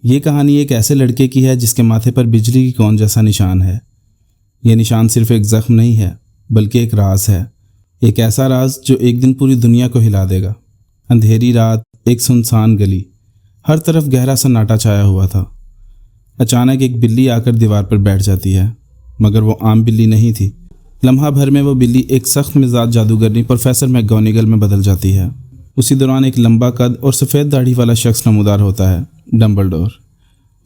یہ کہانی ایک ایسے لڑکے کی ہے جس کے ماتھے پر بجلی کی کون جیسا نشان ہے۔ یہ نشان صرف ایک زخم نہیں ہے بلکہ ایک راز ہے، ایک ایسا راز جو ایک دن پوری دنیا کو ہلا دے گا۔ اندھیری رات، ایک سنسان گلی، ہر طرف گہرا سناٹا چھایا ہوا تھا۔ اچانک ایک بلی آ کر دیوار پر بیٹھ جاتی ہے، مگر وہ عام بلی نہیں تھی۔ لمحہ بھر میں وہ بلی ایک سخت مزاج جادوگرنی پروفیسر میکگونیگل میں بدل جاتی ہے۔ اسی دوران ایک لمبا قد اور سفید داڑھی والا شخص نمودار ہوتا ہے، ڈمبلڈور۔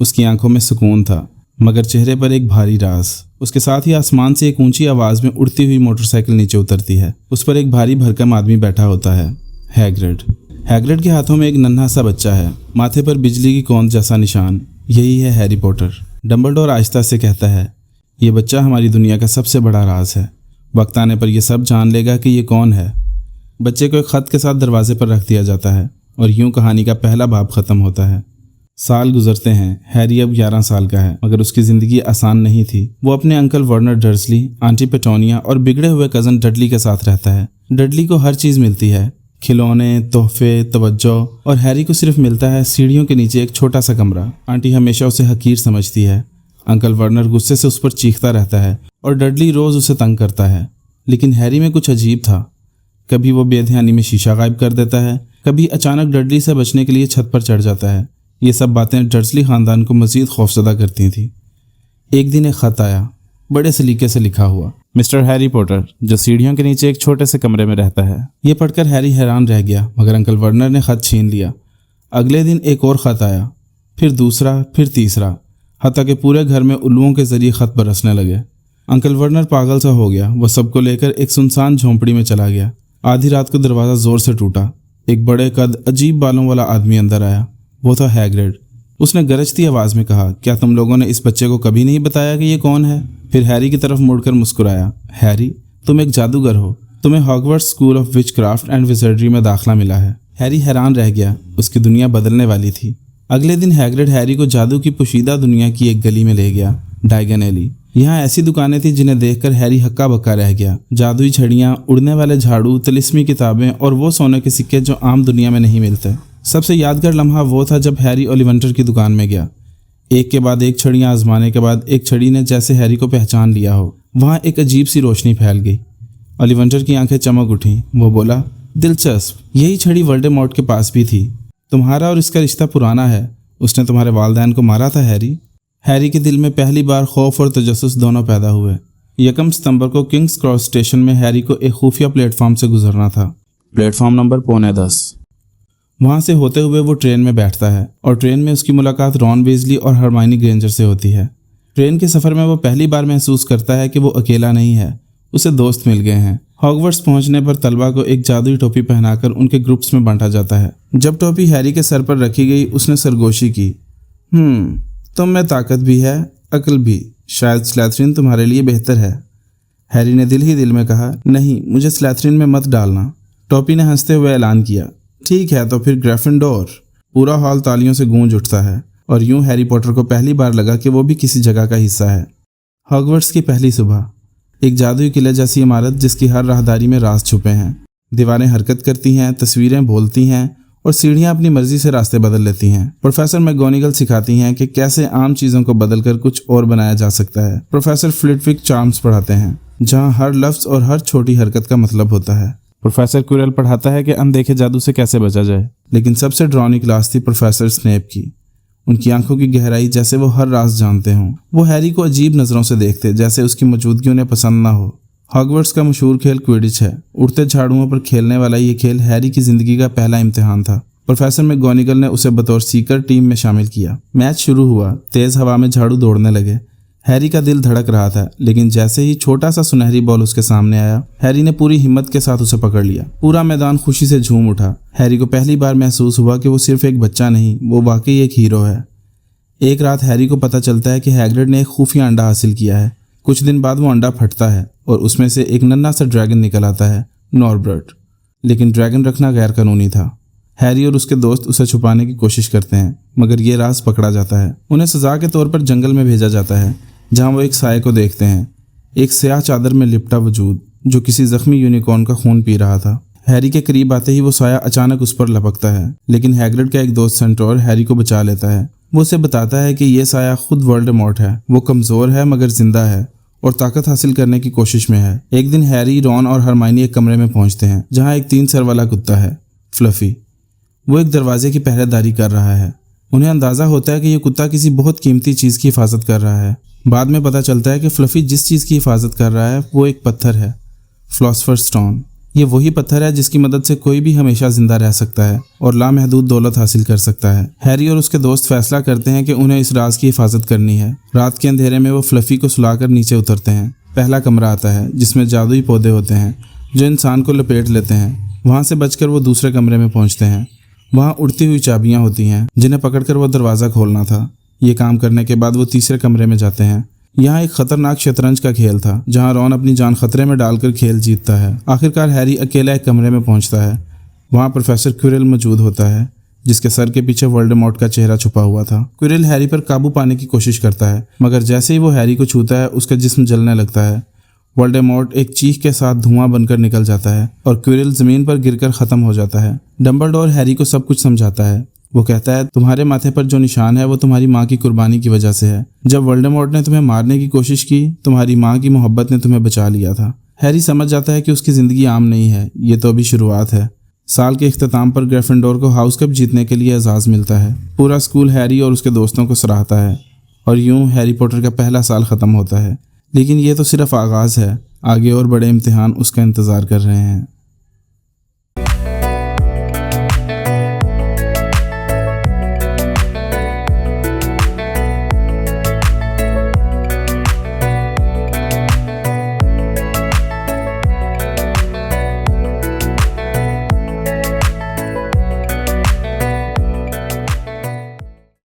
اس کی آنکھوں میں سکون تھا مگر چہرے پر ایک بھاری راز۔ اس کے ساتھ ہی آسمان سے ایک اونچی آواز میں اڑتی ہوئی موٹر سائیکل نیچے اترتی ہے۔ اس پر ایک بھاری بھرکم آدمی بیٹھا ہوتا ہے، ہیگرڈ۔ ہیگرڈ کے ہاتھوں میں ایک ننھا سا بچہ ہے، ماتھے پر بجلی کی کون جیسا نشان۔ یہی ہے ہیری پوٹر۔ ڈمبلڈور آہستہ سے کہتا ہے، یہ بچہ ہماری دنیا کا سب سے بڑا راز ہے۔ وقت آنے پر یہ سب جان لے گا کہ یہ کون ہے۔ بچے کو ایک خط کے ساتھ دروازے پر رکھ دیا جاتا ہے اور یوں کہانی کا پہلا باب ختم ہوتا ہے۔ سال گزرتے ہیں۔ ہیری اب 11 سال کا ہے مگر اس کی زندگی آسان نہیں تھی۔ وہ اپنے انکل ورنر ڈرسلی، آنٹی پیٹونیا اور بگڑے ہوئے کزن ڈڈلی کے ساتھ رہتا ہے۔ ڈڈلی کو ہر چیز ملتی ہے، کھلونے، تحفے، توجہ، اور ہیری کو صرف ملتا ہے سیڑھیوں کے نیچے ایک چھوٹا سا کمرہ۔ آنٹی ہمیشہ اسے حقیر سمجھتی ہے، انکل ورنر غصے سے اس پر چیختا رہتا ہے اور ڈڈلی روز اسے تنگ کرتا ہے۔ لیکن ہیری میں کچھ عجیب تھا۔ کبھی وہ بے دھیانی میں شیشہ غائب کر دیتا ہے، کبھی اچانک ڈڈلی سے بچنے کے لیے چھت پر چڑھ جاتا ہے۔ یہ سب باتیں ڈرسلی خاندان کو مزید خوفزدہ کرتی تھیں۔ ایک دن ایک خط آیا، بڑے سلیقے سے لکھا ہوا، مسٹر ہیری پوٹر، جو سیڑھیوں کے نیچے ایک چھوٹے سے کمرے میں رہتا ہے۔ یہ پڑھ کر ہیری حیران رہ گیا مگر انکل ورنر نے خط چھین لیا۔ اگلے دن ایک اور خط آیا، پھر دوسرا، پھر تیسرا، حتیٰ کہ پورے گھر میں الوؤں کے ذریعے خط برسنے لگے۔ انکل ورنر پاگل سا ہو گیا۔ وہ سب کو لے کر ایک سنسان جھونپڑی میں چلا گیا۔ آدھی رات کو دروازہ زور سے ٹوٹا۔ ایک بڑے قد، عجیب بالوں والا آدمی اندر آیا۔ وہ تھا ہیگرڈ۔ اس نے گرجتی آواز میں کہا، کیا تم لوگوں نے اس بچے کو کبھی نہیں بتایا کہ یہ کون ہے؟ پھر ہیری کی طرف مڑ کر مسکرایا، ہیری، تم ایک جادوگر ہو، تمہیں Hogwarts school of witchcraft and wizardry میں داخلہ ملا ہے۔ ہیری حیران رہ گیا، اس کی دنیا بدلنے والی تھی۔ اگلے دن ہیگرڈ ہیری کو جادو کی پوشیدہ دنیا کی ایک گلی میں لے گیا، ڈائگن ایلی۔ یہاں ایسی دکانیں تھیں جنہیں دیکھ کر ہیری ہکا بکا رہ گیا۔ جادوئی چھڑیاں، اڑنے والے جھاڑو، طلسمی کتابیں اور وہ سونے کے سکے جو عام دنیا میں نہیں ملتے۔ سب سے یادگار لمحہ وہ تھا جب ہیری اولیونٹر کی دکان میں گیا۔ ایک کے بعد ایک چھڑیاں آزمانے کے بعد ایک چھڑی نے جیسے ہیری کو پہچان لیا ہو۔ وہاں ایک عجیب سی روشنی پھیل گئی۔ اولیونٹر کی آنکھیں چمک اٹھیں۔ وہ بولا، دلچسپ، یہی چھڑی ولڈیمورٹ کے پاس بھی تھی۔ تمہارا اور اس کا رشتہ پرانا ہے۔ اس نے تمہارے والدین کو مارا تھا ہیری۔ ہیری کے دل میں پہلی بار خوف اور تجسس دونوں پیدا ہوئے۔ 1 ستمبر کو کنگز کراس اسٹیشن میں ہیری کو ایک خفیہ پلیٹ فارم سے گزرنا تھا، پلیٹ فارم نمبر 9:15۔ وہاں سے ہوتے ہوئے وہ ٹرین میں بیٹھتا ہے اور ٹرین میں اس کی ملاقات رون ویزلی اور ہرمائنی گرینجر سے ہوتی ہے۔ ٹرین کے سفر میں وہ پہلی بار محسوس کرتا ہے کہ وہ اکیلا نہیں ہے، اسے دوست مل گئے ہیں۔ ہاگورٹس پہنچنے پر طلبہ کو ایک جادوئی ٹوپی پہنا کر ان کے گروپس میں بانٹا جاتا ہے۔ جب ٹوپی ہیری کے سر پر رکھی گئی، اس نے سرگوشی کی، تم میں طاقت بھی ہے، عقل بھی، شاید سلیتھرین تمہارے لیے بہتر ہے۔ ہیری نے دل ہی دل میں کہا، نہیں، مجھے سلیتھرین میں مت ڈالنا۔ ٹوپی نے ہنستے ہوئے اعلان کیا، ٹھیک ہے تو پھر گریفنڈور۔ پورا ہال تالیوں سے گونج اٹھتا ہے اور یوں ہیری پوٹر کو پہلی بار لگا کہ وہ بھی کسی جگہ کا حصہ ہے۔ ہاگورٹس کی پہلی صبح، ایک جادوئی قلعہ جیسی عمارت جس کی ہر راہداری میں راز چھپے ہیں۔ دیواریں حرکت کرتی ہیں، تصویریں بولتی ہیں اور سیڑھیاں اپنی مرضی سے راستے بدل لیتی ہیں۔ پروفیسر میکگونیگل سکھاتی ہیں کہ کیسے عام چیزوں کو بدل کر کچھ اور بنایا جا سکتا ہے۔ پروفیسر فلٹوک چارمز پڑھاتے ہیں جہاں ہر لفظ اور ہر چھوٹی حرکت کا مطلب ہوتا ہے۔ پروفیسر کوئرل پڑھاتا ہے کہ اندیکھے جادو سے کیسے بچا جائے۔ لیکن سب سے ڈراؤنی کلاس تھی پروفیسر اسنیپ کی۔ ان کی آنکھوں کی گہرائی جیسے وہ ہر راز جانتے ہوں۔ وہ ہیری کو عجیب نظروں سے دیکھتے جیسے اس کی موجودگی انہیں پسند نہ ہو۔ ہاگورٹس کا مشہور کھیل کوئڈچ ہے۔ اڑتے جھاڑوؤں پر کھیلنے والا یہ کھیل ہیری کی زندگی کا پہلا امتحان تھا۔ پروفیسر میکگونیگل نے اسے بطور سیکر ٹیم میں شامل کیا۔ میچ شروع ہوا، تیز ہوا میں جھاڑو دوڑنے لگے۔ ہیری کا دل دھڑک رہا تھا لیکن جیسے ہی چھوٹا سا سنہری بال اس کے سامنے آیا، ہیری نے پوری ہمت کے ساتھ اسے پکڑ لیا۔ پورا میدان خوشی سے جھوم اٹھا۔ ہیری کو پہلی بار محسوس ہوا کہ وہ صرف ایک بچہ نہیں، وہ واقعی ایک ہیرو ہے۔ ایک رات ہیری کو پتہ چلتا ہے کہ ہیگرڈ نے ایک خفیہ انڈا حاصل کیا ہے۔ کچھ دن بعد وہ انڈا پھٹتا ہے اور اس میں سے ایک ننھا سا ڈریگن نکل آتا ہے، نوربرٹ۔ لیکن ڈریگن رکھنا غیر قانونی تھا۔ ہیری اور اس کے دوست اسے چھپانے کی کوشش کرتے ہیں مگر یہ راز پکڑا جاتا ہے۔ انہیں سزا کے طور پر جنگل میں بھیجا جاتا ہے جہاں وہ ایک سائے کو دیکھتے ہیں، ایک سیاہ چادر میں لپٹا وجود جو کسی زخمی یونیکارن کا خون پی رہا تھا۔ ہیری کے قریب آتے ہی وہ سایہ اچانک اس پر لپکتا ہے لیکن ہیگرڈ کا ایک دوست سینٹور ہیری کو بچا لیتا ہے۔ وہ اسے بتاتا ہے کہ یہ سایہ خود ولڈمورٹ ہے، وہ کمزور ہے مگر زندہ ہے اور طاقت حاصل کرنے کی کوشش میں ہے۔ ایک دن ہیری، رون اور ہرمائنی ایک کمرے میں پہنچتے ہیں جہاں ایک 3 سر والا کتا ہے، فلفی۔ وہ ایک دروازے کی پہرے داری کر رہا ہے۔ انہیں اندازہ ہوتا ہے کہ یہ کتا کسی بہت قیمتی چیز کی حفاظت کر رہا ہے۔ بعد میں پتہ چلتا ہے کہ فلفی جس چیز کی حفاظت کر رہا ہے وہ ایک پتھر ہے، فلاسفر سٹون۔ یہ وہی پتھر ہے جس کی مدد سے کوئی بھی ہمیشہ زندہ رہ سکتا ہے اور لامحدود دولت حاصل کر سکتا ہے۔ ہیری اور اس کے دوست فیصلہ کرتے ہیں کہ انہیں اس راز کی حفاظت کرنی ہے۔ رات کے اندھیرے میں وہ فلفی کو سلا کر نیچے اترتے ہیں۔ پہلا کمرہ آتا ہے جس میں جادوئی پودے ہوتے ہیں جو انسان کو لپیٹ لیتے ہیں۔ وہاں سے بچ کر وہ دوسرے کمرے میں پہنچتے ہیں۔ وہاں اڑتی ہوئی چابیاں ہوتی ہیں جنہیں پکڑ کر وہ دروازہ کھولنا تھا۔ یہ کام کرنے کے بعد وہ تیسرے کمرے میں جاتے ہیں۔ یہاں ایک خطرناک شطرنج کا کھیل تھا جہاں رون اپنی جان خطرے میں ڈال کر کھیل جیتتا ہے۔ آخرکار ہیری اکیلا ایک کمرے میں پہنچتا ہے۔ وہاں پروفیسر کوئرل موجود ہوتا ہے جس کے سر کے پیچھے ولڈمورٹ کا چہرہ چھپا ہوا تھا۔ کوئرل ہیری پر قابو پانے کی کوشش کرتا ہے مگر جیسے ہی وہ ہیری کو چھوتا ہے اس کا جسم جلنے لگتا ہے۔ ولڈمورٹ ایک چیخ کے ساتھ دھواں بن کر نکل جاتا ہے اور کوئرل زمین پر گر کر ختم ہو جاتا ہے۔ ڈمبلڈور ہیری کو سب کچھ سمجھاتا ہے۔ وہ کہتا ہے تمہارے ماتھے پر جو نشان ہے وہ تمہاری ماں کی قربانی کی وجہ سے ہے۔ جب ولڈمورٹ نے تمہیں مارنے کی کوشش کی تمہاری ماں کی محبت نے تمہیں بچا لیا تھا۔ ہیری سمجھ جاتا ہے کہ اس کی زندگی عام نہیں ہے، یہ تو ابھی شروعات ہے۔ سال کے اختتام پر گریفنڈور کو ہاؤس کپ جیتنے کے لیے اعزاز ملتا ہے۔ پورا اسکول ہیری اور اس کے دوستوں کو سراہتا ہے اور یوں ہیری پوٹر کا پہلا سال ختم ہوتا ہے۔ لیکن یہ تو صرف آغاز ہے، آگے اور بڑے امتحان اس کا انتظار کر رہے ہیں۔